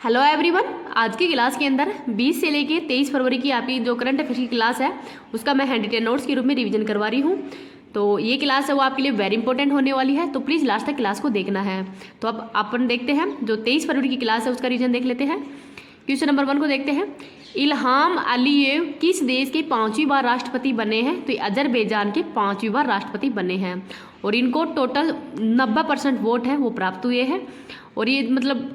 Hello everyone, आज की class के अंदर 20 से लेके 23 फरवरी की आपकी जो करंट अफेयर्स की क्लास है उसका मैं हैंड रिटेन नोट्स के रूप में रिवीजन करवा रही हूँ। तो ये क्लास है वो आपके लिए वेरी इंपॉर्टेंट होने वाली है, तो प्लीज़ लास्ट तक क्लास को देखना है। तो अब अपन देखते हैं जो 23 फरवरी की क्लास है उसका रिवीजन देख लेते हैं। क्वेश्चन नंबर 1 को देखते हैं। इल्हाम अलीयेव किस देश के 5वीं बार राष्ट्रपति बने हैं? तो ये अजरबैजान के 5वीं बार राष्ट्रपति बने हैं और इनको टोटल 90% वोट है वो प्राप्त हुए हैं। और ये मतलब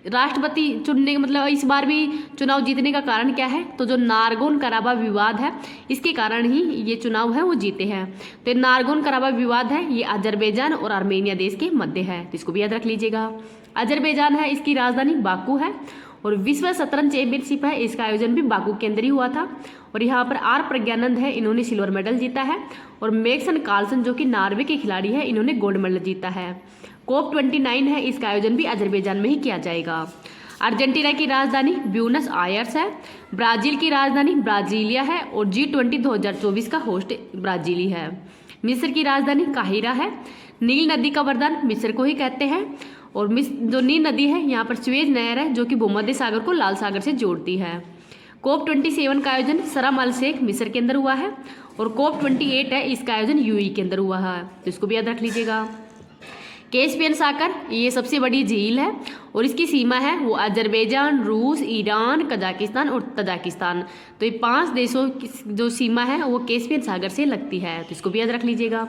राष्ट्रपति चुनने मतलब इस बार भी चुनाव जीतने का कारण क्या है? तो जो नारगोन कराबा विवाद है इसके कारण ही ये चुनाव है वो जीते हैं। तो नारगोन कराबा विवाद है ये अजरबैजान और आर्मेनिया देश के मध्य है, तो इसको भी याद रख लीजिएगा। अजरबैजान है, इसकी राजधानी बाकू है और विश्व शतरंज चैंपियनशिप है इसका आयोजन भी बाकू के अंदर ही हुआ था। और यहाँ पर आर प्रज्ञानंद है, इन्होंने सिल्वर मेडल जीता है और मैग्सन कार्लसन जो कि नॉर्वे के खिलाड़ी है इन्होंने गोल्ड मेडल जीता है। COP29 है, इसका आयोजन भी अजरबैजान में ही किया जाएगा। अर्जेंटीना की राजधानी ब्यूनस आयर्स है। ब्राजील की राजधानी ब्राजीलिया है और G20 2024 का होस्ट ब्राजीली है। मिस्र की राजधानी काहिरा है। नील नदी का वरदान मिस्र को ही कहते हैं और जो नील नदी है यहाँ पर स्वेज नहर है जो कि भूमध्य सागर को लाल सागर से जोड़ती है। COP27 का आयोजन शर्म अल शेख मिस्र के अंदर हुआ है और COP28 है इसका आयोजन UAE के अंदर हुआ है, तो इसको भी याद रख लीजिएगा। कैस्पियन सागर ये सबसे बड़ी झील है और इसकी सीमा है वो अजरबैजान, रूस, ईरान, कजाकिस्तान और तजाकिस्तान। तो ये 5 देशों की जो सीमा है वो कैस्पियन सागर से लगती है, तो इसको भी याद रख लीजिएगा।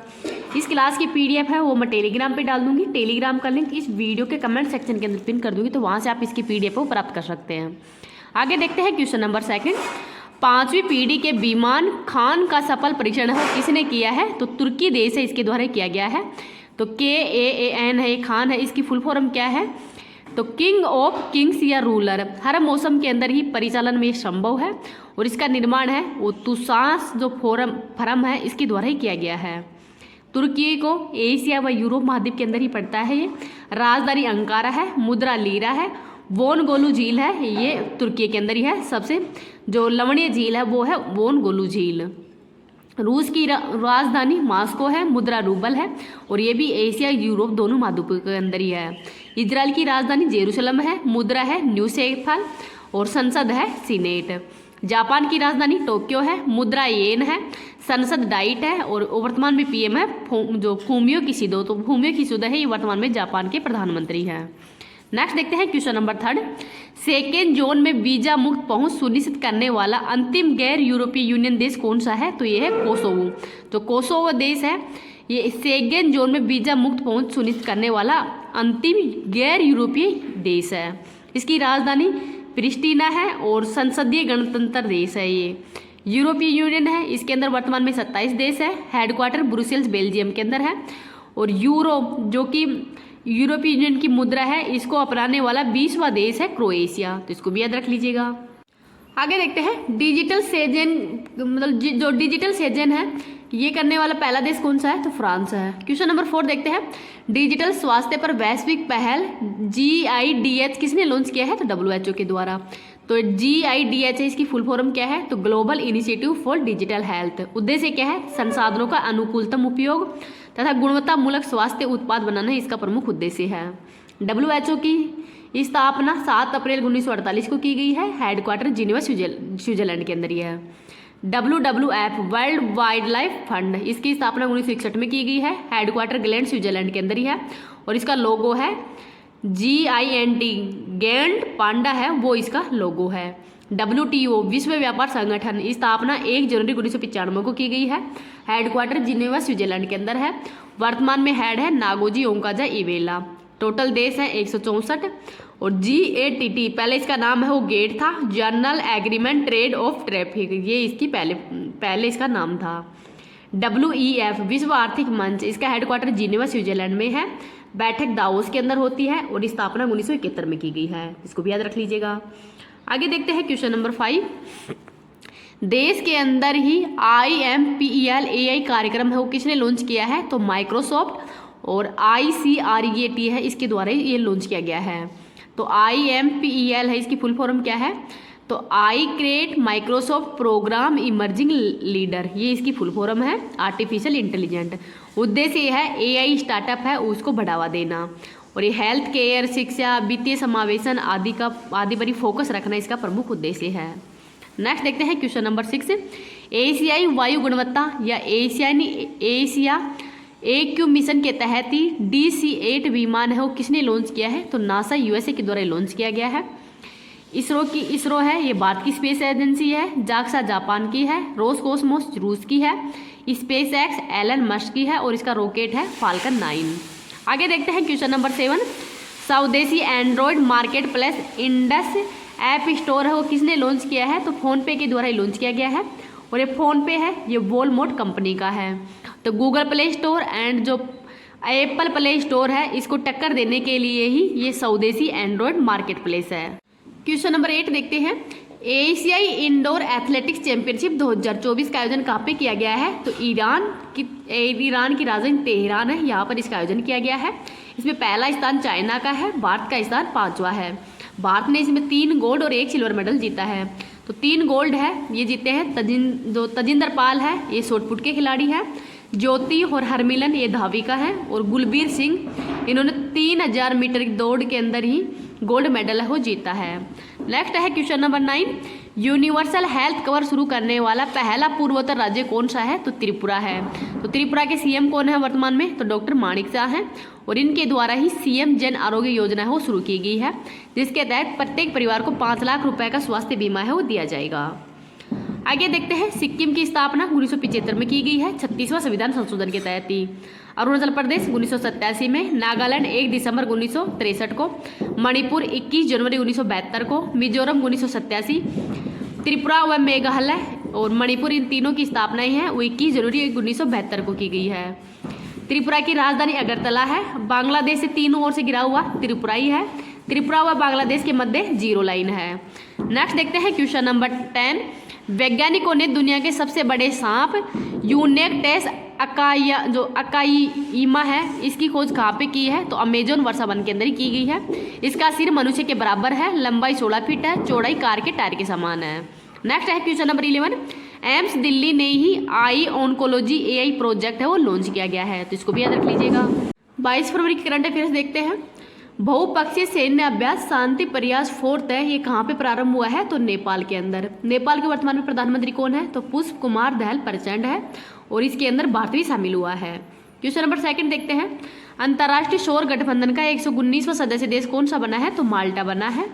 इस क्लास की PDF है वो मैं टेलीग्राम पे डाल दूंगी। टेलीग्राम का लिंक इस वीडियो के कमेंट सेक्शन के अंदर पिन कर दूंगी, तो वहाँ से आप इसकी PDF को प्राप्त कर सकते हैं। आगे देखते हैं क्वेश्चन नंबर 2। 5वीं पीढ़ी के विमान खान का सफल परीक्षण है किसने किया है? तो तुर्की देश है इसके द्वारा किया गया है। तो KAAN है, ये खान है, इसकी फुल फॉर्म क्या है? तो किंग ऑफ किंग्स या रूलर। हर मौसम के अंदर ही परिचालन में संभव है और इसका निर्माण है वो तुसास जो फर्म है इसके द्वारा ही किया गया है। तुर्की को एशिया व यूरोप महाद्वीप के अंदर ही पड़ता है ये। राजधानी अंकारा है। मुद्रा लीरा है। वोन गोलू झील है ये तुर्की के अंदर ही है। सबसे जो लवणीय झील है वो है वोन गोलू झील। रूस की राजधानी मॉस्को है। मुद्रा रूबल है और ये भी एशिया यूरोप दोनों महाद्वीप के अंदर ही है। इजराइल की राजधानी जेरूसलम है। मुद्रा है न्यू सेफल और संसद है सीनेट। जापान की राजधानी टोक्यो है। मुद्रा येन है। संसद डाइट है और वर्तमान में PM है जो फूमियो किशिदो। तो फूमियो किशिदो है ये वर्तमान में जापान के प्रधानमंत्री हैं। नेक्स्ट देखते हैं क्वेश्चन नंबर 3। सेकेंड जोन में वीजा मुक्त पहुंच सुनिश्चित करने वाला अंतिम गैर यूरोपीय यूनियन देश कौन सा है? तो ये है कोसोवो। तो कोसोवो देश है ये सेकेंड जोन में वीजा मुक्त पहुंच सुनिश्चित करने वाला अंतिम गैर यूरोपीय देश है। इसकी राजधानी प्रिस्टिना है और संसदीय गणतंत्र देश है ये। यूरोपीय यूनियन है इसके अंदर वर्तमान में 27 देश है। हेडक्वार्टर ब्रुसेल्स बेल्जियम के अंदर है और यूरो जो कि यूरोपीय यूनियन की मुद्रा है इसको अपनाने वाला 20वां देश है क्रोएशिया, तो इसको भी याद रख लीजिएगा। आगे देखते हैं डिजिटल सेजन मतलब जो डिजिटल सेजन है ये करने वाला पहला देश कौन सा है? तो फ्रांस है। क्वेश्चन नंबर 4 देखते हैं। डिजिटल स्वास्थ्य पर वैश्विक पहल GIDH किसने लॉन्च किया है? तो WHO के द्वारा। तो GIDH है इसकी फुल फॉर्म क्या है? तो global initiative for digital health. उद्देश्य क्या है? संसाधनों का अनुकूलतम उपयोग तथा गुणवत्तामूलक स्वास्थ्य उत्पाद बनाना इसका प्रमुख उद्देश्य है। WHO की स्थापना 7 अप्रैल 1948 को की गई है। हेडक्वार्टर जिनेवा स्विट्जरलैंड के अंदर ही है। WWF world wild life fund इसकी स्थापना 1961 में की गई है। हेडक्वार्टर ग्लैंड स्विट्जरलैंड के अंदर ही है और इसका लोगो है GINT गैंड पांडा है वो इसका लोगो है। WTO विश्व व्यापार संगठन स्थापना 1 जनवरी 1995 को की गई है। हेडक्वार्टर जिनेवा स्विट्जरलैंड के अंदर है। वर्तमान में हेड है नागोजी ओंकाजा इवेला। टोटल देश है 164 और GATT पहले इसका नाम है वो गेट था, journal agreement trade off traffic, ये इसकी पहले इसका नाम था। WEF विश्व आर्थिक मंच इसका हेडक्वार्टर जिनेवा स्विट्जरलैंड में है। बैठक दावोस के अंदर होती है और स्थापना 1971 में की गई है, इसको भी याद रख लीजिएगा। आगे देखते हैं क्वेश्चन नंबर 5। देश के अंदर ही IMPEL AI कार्यक्रम है वो किसने लॉन्च किया है? तो माइक्रोसॉफ्ट और ICREAT है इसके द्वारा ये लॉन्च किया गया है। तो IMPEL है इसकी फुल फॉर्म क्या है? तो I create Microsoft program emerging leader, ये इसकी फुल फॉर्म है आर्टिफिशियल इंटेलिजेंट। उद्देश्य ये है AI स्टार्टअप है उसको बढ़ावा देना और ये हेल्थ केयर, शिक्षा, वित्तीय समावेशन आदि पर ही फोकस रखना इसका प्रमुख उद्देश्य है। नेक्स्ट देखते हैं क्वेश्चन नंबर 6। एशियाई वायु गुणवत्ता या एशिया AQ मिशन के तहत ही DC-8 विमान है वो किसने लॉन्च किया है? तो नासा USA के द्वारा लॉन्च किया गया है। इसरो है ये भारत की स्पेस एजेंसी है। जाक्सा जापान की है। रोसकोसमोस रूस की है। स्पेस एक्स एलन मस्क की है और इसका रॉकेट है फाल्कन 9। आगे देखते हैं क्वेश्चन नंबर 7। स्वदेशी Android market place Indus app store है वो किसने लॉन्च किया है? तो फ़ोनपे के द्वारा ही लॉन्च किया गया है और ये फ़ोनपे है ये वॉलमार्ट कंपनी का है। तो गूगल प्ले स्टोर एंड जो एप्पल प्ले स्टोर है इसको टक्कर देने के लिए ही ये स्वदेशी एंड्रॉयड मार्केट प्लेस है। क्वेश्चन नंबर 8 देखते हैं। एशियाई इंडोर एथलेटिक्स चैंपियनशिप 2024 का आयोजन कहाँ पे किया गया है? तो ईरान की राजधानी तेहरान है, यहाँ पर इसका आयोजन किया गया है। इसमें पहला स्थान चाइना का है, भारत का स्थान 5वां है। भारत ने इसमें 3 गोल्ड और 1 सिल्वर मेडल जीता है। तो 3 गोल्ड है ये जीते हैं तजिंदर पाल है ये शॉटपुट के खिलाड़ी है। ज्योति और हरमिलन ये धाविका है और गुलबीर सिंह इन्होंने 3000 मीटर की दौड़ के अंदर ही गोल्ड मेडल है वो जीता है। नेक्स्ट है question number 9। Universal health cover शुरू करने वाला पहला पूर्वोत्तर राज्य कौन सा है? तो त्रिपुरा है। तो त्रिपुरा के CM कौन है वर्तमान में? तो डॉक्टर माणिक शाह हैं और इनके द्वारा ही CM जन आरोग्य योजना है वो शुरू की गई है, जिसके तहत प्रत्येक परिवार को 5 लाख रुपए का स्वास्थ्य बीमा है वो दिया जाएगा। आगे देखते हैं। सिक्किम की स्थापना 1975 में की गई है 36वां संविधान संशोधन के तहत ही। अरुणाचल प्रदेश 1987 में, नागालैंड 1 दिसंबर 1963 को, मणिपुर 21 जनवरी 1972 को, मिजोरम 1987, त्रिपुरा व मेघालय और मणिपुर इन तीनों की स्थापना ही है वो 21 जनवरी 1972 को की गई है। त्रिपुरा की राजधानी अगरतला है। बांग्लादेश से तीनों ओर से घिरा हुआ त्रिपुरा ही है। त्रिपुरा व बांग्लादेश के मध्य 0 लाइन है। नेक्स्ट देखते हैं क्वेश्चन नंबर 10। वैज्ञानिकों ने दुनिया के सबसे बड़े सांप यूनेक्टेस अकाइमा है इसकी खोज कहाँ पे की है? तो अमेजोन वर्षा वन के अंदर ही की गई है। इसका सिर मनुष्य के बराबर है, लंबाई 16 फीट है, चौड़ाई कार के टायर के समान है। नेक्स्ट है क्वेश्चन नंबर 11। एम्स दिल्ली ने ही आई ऑन्कोलॉजी AI प्रोजेक्ट है वो लॉन्च किया गया है, तो इसको भी याद रख लीजिएगा। 22 फरवरी के करंट अफेयर्स देखते हैं। बहुपक्षीय सैन्य अभ्यास शांति प्रयास 4 है ये कहाँ पे प्रारंभ हुआ है? तो नेपाल के अंदर। नेपाल के वर्तमान में प्रधानमंत्री कौन है? तो पुष्प कुमार दहल प्रचंड है और इसके अंदर भारत भी शामिल हुआ है। क्वेश्चन नंबर 2 देखते हैं। अंतर्राष्ट्रीय सौर गठबंधन का 119वां सदस्य देश कौन सा बना है? तो माल्टा बना है।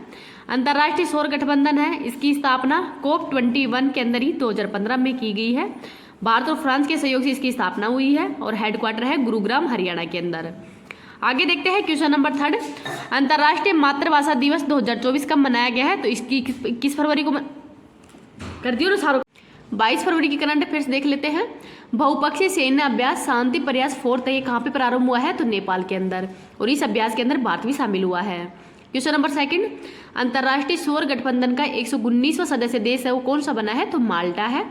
अंतर्राष्ट्रीय सौर गठबंधन है इसकी स्थापना COP21 के अंदर ही 2015 में की गई है। भारत और फ्रांस के सहयोग से इसकी स्थापना हुई है और हेडक्वार्टर है गुरुग्राम हरियाणा के अंदर। आगे देखते हैं क्वेश्चन नंबर 3। अंतर्राष्ट्रीय मातृभाषा दिवस 2024 कब मनाया गया है? तो इसकी 21 फरवरी को कर दियो ना सारो। 22 फरवरी की करंट अफेयर्स देख लेते हैं। बहुपक्षीय सैन्य अभ्यास शांति प्रयास 4 ये कहाँ पे प्रारंभ हुआ है? तो नेपाल के अंदर और इस अभ्यास के अंदर भारत भी शामिल हुआ है। Question number 2। अंतर्राष्ट्रीय सौर गठबंधन का 119वां सदस्य देश है वो कौन सा बना है? तो माल्टा है।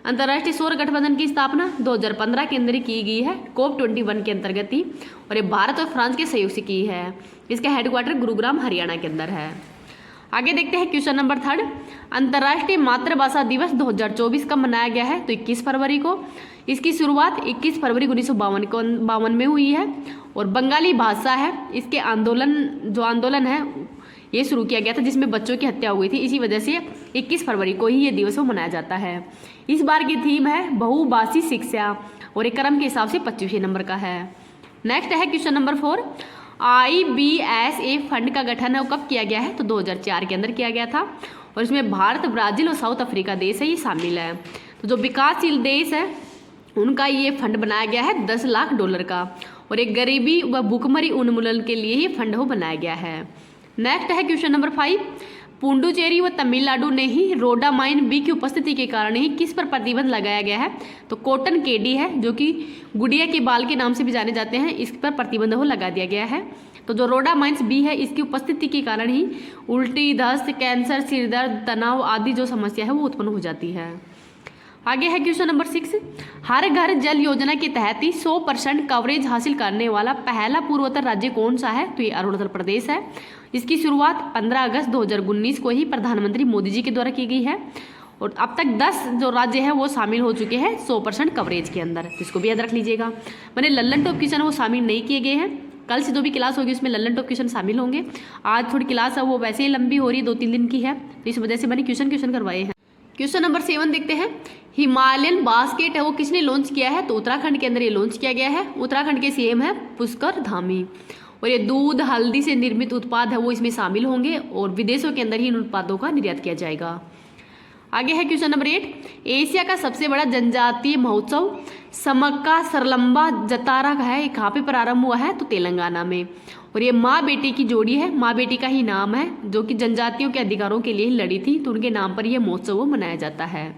अंतर्राष्ट्रीय सौर गठबंधन की स्थापना 2015 के अंदर ही की गई है COP21 के अंतर्गत ही और ये भारत और फ्रांस के सहयोग से की है। इसका हेडक्वार्टर गुरुग्राम हरियाणा के अंदर है। आगे देखते हैं क्वेश्चन नंबर 3। अंतर्राष्ट्रीय मातृभाषा दिवस 2024 कब मनाया गया है? तो 21 फरवरी को। इसकी शुरुआत 21 फरवरी 1952 में हुई है और बंगाली भाषा है इसके आंदोलन है ये शुरू किया गया था जिसमें बच्चों की हत्या हुई थी। इसी वजह से 21 फरवरी को ही ये दिवस मनाया जाता है। इस बार की थीम है बहुभाषी शिक्षा और एक क्रम के हिसाब से 25वें नंबर का है। नेक्स्ट है क्वेश्चन नंबर 4। IBSA फंड का गठन है वो कब किया गया है? तो 2004 के अंदर किया गया था और इसमें भारत, ब्राजील और साउथ अफ्रीका देश है ये शामिल है। तो जो विकासशील देश है उनका ये फंड बनाया गया है $10 लाख का और एक गरीबी व भूखमरी उन्मूलन के लिए ही फंड हो बनाया गया है। नेक्स्ट है क्वेश्चन नंबर 5। पुडुचेरी व तमिलनाडु ने ही रोडामाइन बी की उपस्थिति के कारण ही किस पर प्रतिबंध लगाया गया है? तो कॉटन केडी है जो कि गुड़िया के बाल के नाम से भी जाने जाते हैं, इस पर प्रतिबंध हो लगा दिया गया है। तो जो रोडामाइन्स बी है इसकी उपस्थिति के कारण ही उल्टी, दस्त, कैंसर, सिरदर्द, तनाव आदि जो समस्या है वो उत्पन्न हो जाती है। आगे है क्वेश्चन नंबर 6। हर घर जल योजना के तहत ही 100% कवरेज हासिल करने वाला पहला पूर्वोत्तर राज्य कौन सा है? तो ये अरुणाचल प्रदेश है। इसकी शुरुआत 15 अगस्त 2019 को ही प्रधानमंत्री मोदी जी के द्वारा की गई है और अब तक 10 जो राज्य हैं वो शामिल हो चुके हैं 100% कवरेज के अंदर, इसको भी याद रख लीजिएगा। मैंने लल्लन टॉप क्वेश्चन वो शामिल नहीं किए गए हैं, कल से जो भी क्लास होगी उसमें लल्लन टॉप क्वेश्चन शामिल होंगे। आज थोड़ी क्लास है वो वैसे ही लंबी हो रही है, 2-3 दिन की है, तो इस वजह से मैंने क्वेश्चन करवाए हैं। क्वेश्चन नंबर 7 देखते हैं। हिमालयन बास्केट है वो किसने लॉन्च किया है? तो उत्तराखंड के अंदर ये लॉन्च किया गया है। उत्तराखंड के सीएम है पुष्कर धामी। और ये दूध हल्दी से निर्मित उत्पाद है वो इसमें शामिल होंगे और विदेशों के अंदर ही इन उत्पादों का निर्यात किया जाएगा। आगे है क्वेश्चन नंबर 8। एशिया का सबसे बड़ा जनजातीय महोत्सव समक्का सरलंबा जतारा का है, कहाँ पे प्रारंभ हुआ है? तो तेलंगाना में। और ये माँ बेटी की जोड़ी है, माँ बेटी का ही नाम है, जो कि जनजातियों के अधिकारों के लिए लड़ी थी, तो उनके नाम पर यह महोत्सव मनाया जाता है।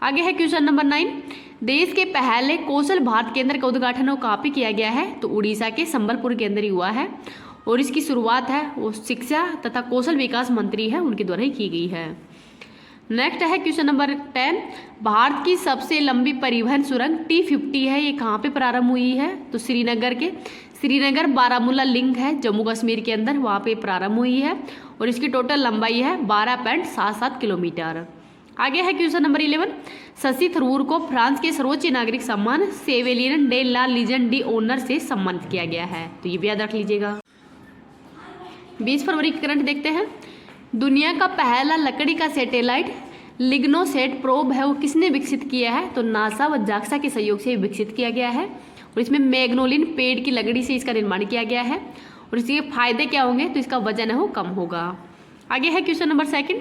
आगे है क्वेश्चन नंबर 9। देश के पहले कौशल भारत केंद्र का उद्घाटन कहाँ पे किया गया है? तो उड़ीसा के संबलपुर के अंदर ही हुआ है और इसकी शुरुआत है वो शिक्षा तथा कौशल विकास मंत्री है उनके द्वारा ही की गई है। नेक्स्ट है क्वेश्चन नंबर 10। भारत की सबसे लंबी परिवहन सुरंग T50 है, ये कहाँ पे प्रारंभ हुई है? तो श्रीनगर बारामूला लिंक है जम्मू कश्मीर के अंदर, वहाँ पे प्रारंभ हुई है और इसकी टोटल लंबाई है 12.77 किलोमीटर। आगे है क्वेश्चन नंबर 11। शशि थरूर को फ्रांस के सर्वोच्च नागरिक सम्मान Chevalier de la Legion d'honneur से सम्मानित किया गया है, तो ये भी याद रख लीजिएगा। 20 फरवरी की करंट देखते हैं। दुनिया का पहला लकड़ी का सैटेलाइट लिग्नोसेट प्रोब है वो किसने विकसित किया है? तो नासा व जाक्सा के सहयोग से विकसित किया गया है और इसमें मैग्नोलिन पेड़ की लकड़ी से इसका निर्माण किया गया है और इसके फायदे क्या होंगे? तो इसका वजन है वो कम होगा। आगे है क्वेश्चन नंबर 2।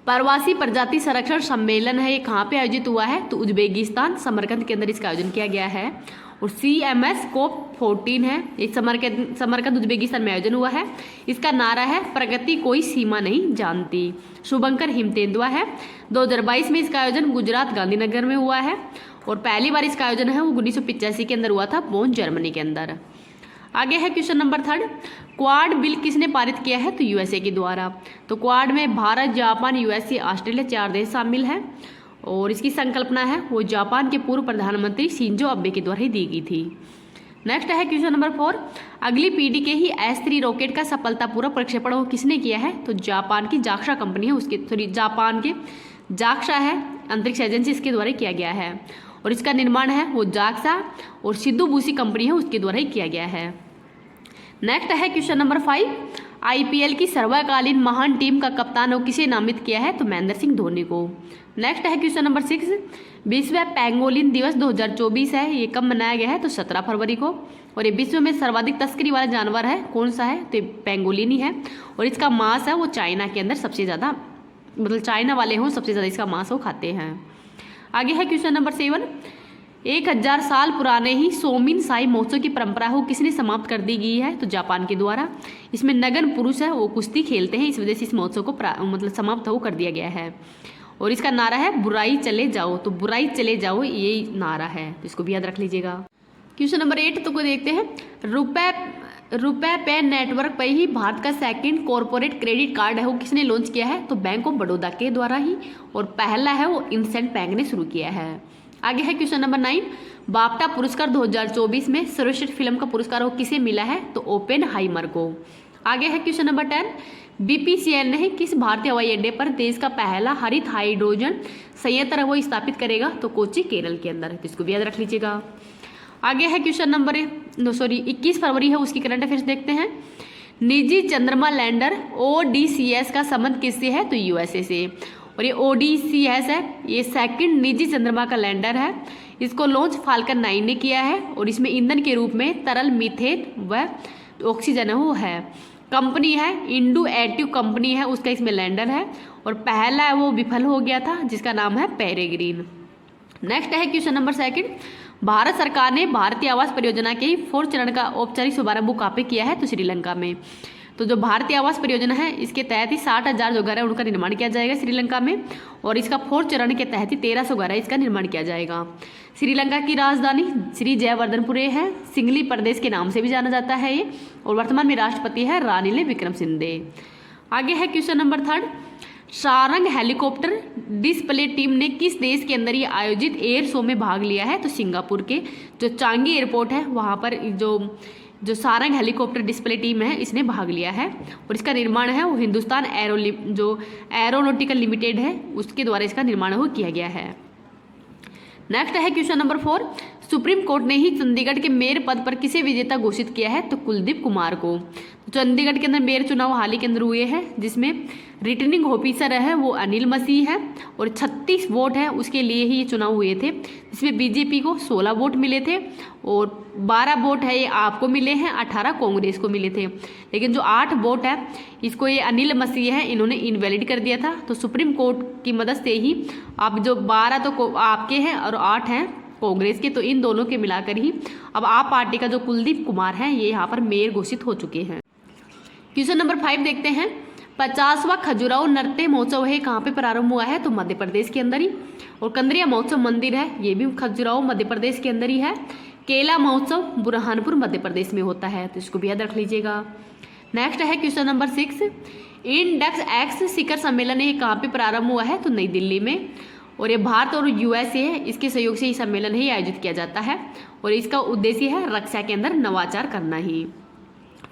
प्रवासी प्रजाति संरक्षण सम्मेलन है, ये कहाँ पे आयोजित हुआ है? तो उज्बेकिस्तान समरकंद के अंदर इसका आयोजन किया गया है और CMS COP14 है, एक समरकंद उज्बेकिस्तान में आयोजन हुआ है। इसका नारा है प्रगति कोई सीमा नहीं जानती। शुभंकर हिमतेंदुआ है। 2022 में इसका आयोजन गुजरात गांधीनगर में हुआ है और पहली बार इसका आयोजन है वो 1985 के अंदर हुआ था बोन जर्मनी के अंदर। आगे है क्वेश्चन नंबर 3। क्वाड बिल किसने पारित किया है? तो USA के द्वारा। तो क्वाड में भारत जापान USA ऑस्ट्रेलिया 4 देश शामिल हैं और इसकी संकल्पना है वो जापान के पूर्व प्रधानमंत्री शिंजो अबे के द्वारा ही दी गई थी। नेक्स्ट है क्वेश्चन नंबर 4। अगली पीढ़ी के ही S3 रॉकेट का सफलतापूर्वक प्रक्षेपण वो किसने किया है? तो जापान की जाक्सा कंपनी है जापान के जाक्सा है अंतरिक्ष एजेंसी, इसके द्वारा किया गया है और इसका निर्माण है वो जाक्सा और सिद्धूबूसी कंपनी है उसके द्वारा ही किया गया है। नेक्स्ट है क्वेश्चन नंबर 5। IPL की सर्वकालीन महान टीम का कप्तान वो किसे नामित किया है? तो महेंद्र सिंह धोनी को। नेक्स्ट है क्वेश्चन नंबर 6। विश्व पेंगोलिन दिवस 2024 है, ये कब मनाया गया है? तो 17 फरवरी को। और ये विश्व में सर्वाधिक तस्करी वाला जानवर है, कौन सा है? तो पेंगोलिन ही है और इसका मांस है वो चाइना के अंदर सबसे ज़्यादा, मतलब चाइना वाले हों सबसे ज़्यादा इसका मांस वो खाते हैं। आगे है क्वेश्चन नंबर 7। 1000 साल पुराने ही सोमिन साई महोत्सव की परंपरा हो किसने समाप्त कर दी गई है? तो जापान के द्वारा। इसमें नगन पुरुष है वो कुश्ती खेलते हैं, इस वजह से इस महोत्सव को मतलब समाप्त हो कर दिया गया है और इसका नारा है बुराई चले जाओ। तो बुराई चले जाओ ये नारा है, तो इसको भी याद रख लीजिएगा। क्वेश्चन नंबर 8 तो को देखते हैं। रुपए पे नेटवर्क पर ही भारत का सेकंड कॉर्पोरेट क्रेडिट कार्ड है वो किसने लॉन्च किया है? तो बैंक ऑफ बड़ौदा के द्वारा ही और पहला है वो इंसेंट बैंक ने शुरू किया है। आगे है क्वेश्चन नंबर 9। बाफ्टा पुरस्कार 2024 में सर्वश्रेष्ठ फिल्म का पुरस्कार वो किसे मिला है? तो ओपेनहाइमर को। आगे है क्वेश्चन नंबर 10। BPCL ने किस भारतीय हवाई अड्डे पर देश का पहला हरित हाइड्रोजन संयंत्र वो स्थापित करेगा? तो कोच्चि केरल के अंदर, तो इसको भी याद रख लीजिएगा। आगे है क्वेश्चन नंबर 21 फरवरी है उसकी करंट अफेयर्स देखते हैं। निजी चंद्रमा लैंडर ODCS का संबंध किससे है? तो USA से और ये ODCS है ये सेकंड निजी चंद्रमा का लैंडर है। इसको लॉन्च फाल्कन 9 ने किया है और इसमें ईंधन के रूप में तरल मीथेन व ऑक्सीजन वो है। कंपनी है इंडो एटिव कंपनी है, उसका इसमें लैंडर है और पहला है वो विफल हो गया था जिसका नाम है पेरेग्रीन। नेक्स्ट है क्वेश्चन नंबर 2। भारत सरकार ने भारतीय आवास परियोजना के 4 चरण का औपचारिक शुभारंभ कहाँ पे किया है? तो श्रीलंका में। तो जो भारतीय आवास परियोजना है इसके तहत ही 60,000 जो घर है उनका निर्माण किया जाएगा श्रीलंका में और इसका 4 चरण के तहत ही 1300 घर है इसका निर्माण किया जाएगा। श्रीलंका की राजधानी श्री जयवर्धनपुरे है, सिंगली प्रदेश के नाम से भी जाना जाता है ये और वर्तमान में राष्ट्रपति है रानिल विक्रमसिंघे। आगे है question number 3। Sarang helicopter display team ने किस देश के अंदर ये आयोजित एयर शो में भाग लिया है? तो सिंगापुर के जो चांगी एयरपोर्ट है वहाँ पर जो सारंग हेलीकॉप्टर डिस्प्ले टीम है इसने भाग लिया है और इसका निर्माण है वो हिंदुस्तान एरोनॉटिकल लिमिटेड है उसके द्वारा इसका निर्माण वो किया गया है। नेक्स्ट है क्वेश्चन नंबर 4। सुप्रीम कोर्ट ने ही चंडीगढ़ के मेयर पद पर किसे विजेता घोषित किया है? तो कुलदीप कुमार को। चंडीगढ़ के अंदर मेयर चुनाव हाल ही के अंदर हुए हैं, जिसमें रिटर्निंग ऑफिसर है वो अनिल मसीह है और 36 वोट है उसके लिए ही ये चुनाव हुए थे, जिसमें बीजेपी को 16 वोट मिले थे और 12 वोट है ये आपको मिले हैं, 18 कांग्रेस को मिले थे। लेकिन जो 8 वोट है इसको ये अनिल मसीह है इन्होंने इनवैलिड कर दिया था। तो सुप्रीम कोर्ट की मदद से ही अब जो 12 तो आपके हैं और 8 हैं कांग्रेस के, तो इन दोनों के मिलाकर ही अब आप पार्टी का जो कुलदीप कुमार है ये यहाँ पर मेयर घोषित हो चुके हैं। क्वेश्चन नंबर 5 देखते हैं। 50वां खजुराहो नृत्य महोत्सव है कहाँ पे प्रारंभ हुआ है? तो मध्य प्रदेश के अंदर ही। और कंदरिया महोत्सव मंदिर है ये भी खजुराहो मध्य प्रदेश के अंदर ही है। केला महोत्सव बुरहानपुर मध्य प्रदेश में होता है, तो इसको भी याद रख लीजिएगा। नेक्स्ट है क्वेश्चन नंबर 6। इंडेक्स एक्स शिखर सम्मेलन ये कहाँ पे प्रारंभ हुआ है? तो नई दिल्ली में। और ये भारत और यूएसए है इसके सहयोग से ये सम्मेलन ही आयोजित किया जाता है और इसका उद्देश्य है रक्षा के अंदर नवाचार करना ही।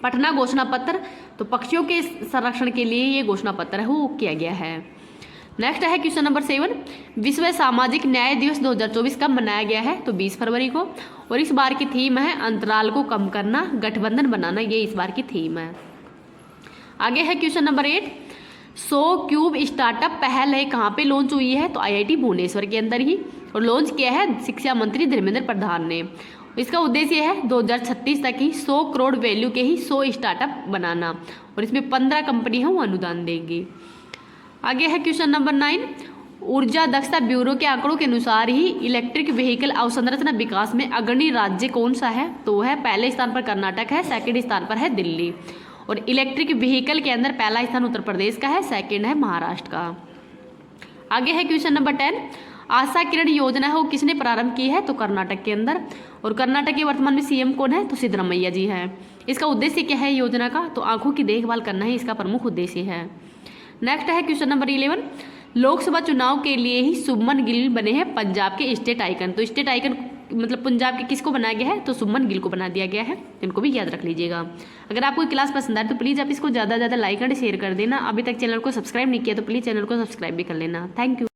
पटना घोषणा पत्र, तो पक्षियों के संरक्षण के लिए ये घोषणा पत्र है वो किया गया है। नेक्स्ट है क्वेश्चन नंबर 7। विश्व सामाजिक न्याय दिवस 2024 कब मनाया गया है? तो 20 फरवरी को। और इस बार की थीम है अंतराल को कम करना, गठबंधन बनाना, ये इस बार की थीम है। आगे है क्वेश्चन नंबर 8। 100 क्यूब स्टार्टअप पहल है कहाँ पे लॉन्च हुई है? तो आईआईटी भुवनेश्वर के अंदर ही, और लॉन्च किया है शिक्षा मंत्री धर्मेंद्र प्रधान ने। इसका उद्देश्य है 2036 तक ही 100 करोड़ वैल्यू के ही 100 स्टार्टअप बनाना और इसमें 15 कंपनी है वो अनुदान देंगी। आगे है क्वेश्चन नंबर 9। ऊर्जा दक्षता ब्यूरो के आंकड़ों के अनुसार ही इलेक्ट्रिक व्हीकल अवसंरचना विकास में अग्रणी राज्य कौन सा है? तो है पहले स्थान पर कर्नाटक है, सेकंड स्थान पर है दिल्ली। और इलेक्ट्रिक व्हीकल के अंदर पहला स्थान उत्तर प्रदेश का है, सेकंड है महाराष्ट्र का। आगे है क्वेश्चन नंबर 10। आशा किरण योजना है वो किसने प्रारंभ की है? तो कर्नाटक के अंदर। और कर्नाटक के वर्तमान में सीएम कौन है? तो सिद्धरामैया जी है। इसका उद्देश्य क्या है योजना का? तो आंखों की देखभाल करना ही इसका प्रमुख उद्देश्य है। नेक्स्ट है क्वेश्चन नंबर 11। लोकसभा चुनाव के लिए ही शुभमन गिल बने हैं पंजाब के स्टेट आइकन। तो स्टेट आइकन मतलब पंजाब के किसको बनाया गया है? तो शुभमन गिल को बना दिया गया है, इनको भी याद रख लीजिएगा। अगर आपको क्लास पसंद आए तो प्लीज़ आप इसको ज़्यादा से ज़्यादा लाइक एंड शेयर कर देना। अभी तक चैनल को सब्सक्राइब नहीं किया तो प्लीज़ चैनल को सब्सक्राइब भी कर लेना। Thank you.